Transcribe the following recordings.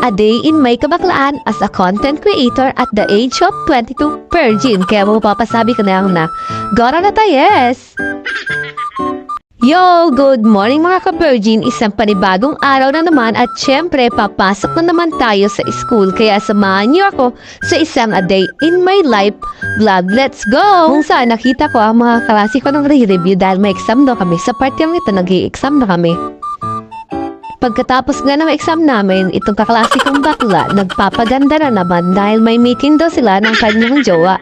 A day in my kabaklaan as a content creator at the age of 22, virgin. Kaya mapapasabi ka na lang na, Gora na tayes! Yo! Good morning mga ka-virgin! Isang panibagong araw na naman at syempre papasok na naman tayo sa school. Kaya samahan niyo ako sa isang A Day in My Life vlog. Let's go! Kung saan nakita ko ang mga klase ko ng re-review dahil may exam na kami. Sa part yung ito, nag-i-exam na kami. Pagkatapos nga ng exam namin, itong kaklase kong bakla, nagpapaganda na naman dahil may meeting daw sila ng kanyang jowa.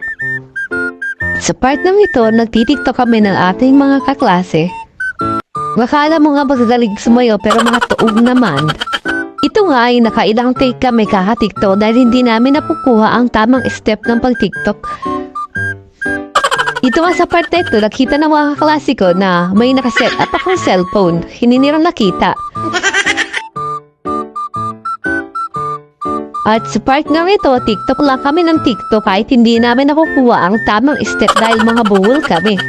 Sa part ng ito, nagtitiktok kami ng ating mga kaklase. Wakala mo nga magagaling sumayo pero mga tuog naman. Ito nga ay nakailang take kami kakatiktok dahil hindi namin napukuha ang tamang step ng pagtiktok. Ito nga sa part na ito, nakita ng mga kaklase ko na may nakaset up akong cellphone. Hindi nila nakita. At sa part nga ito, TikTok lang kami ng TikTok kahit hindi namin nakukuha ang tamang step dahil mga buwol kami.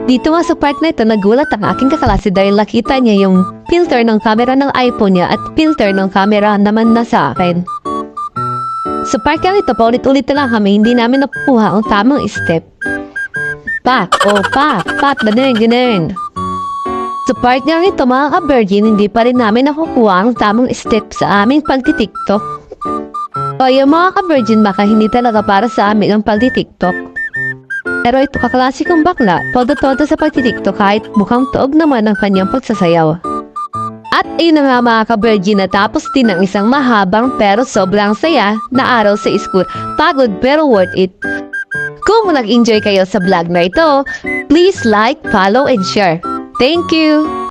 Dito nga sa part na ito, nagulat ang aking kaklase dahil nakita niya yung filter ng camera ng iPhone niya at filter ng camera naman na sa akin. Sa part nga ito, paulit-ulit na lang kami, hindi namin nakukuha ang tamang step. Pak, ganun. Sa part nga ito, mga ka-virgin, hindi pa rin namin nakukuha ang tamang step sa aming pagtitiktok. O yung mga ka-virgin, baka hindi talaga para sa amin ang pagtitiktok. Pero ito kaklase kong bakla, todo-todo sa pagtitiktok kahit mukhang tuog naman ang kanyang pagsasayaw. At ayun na nga mga ka-virgin, natapos din ang isang mahabang pero sobrang saya na araw sa school. Pagod pero worth it. Kung nag-enjoy kayo sa vlog na ito, please like, follow, and share. Thank you!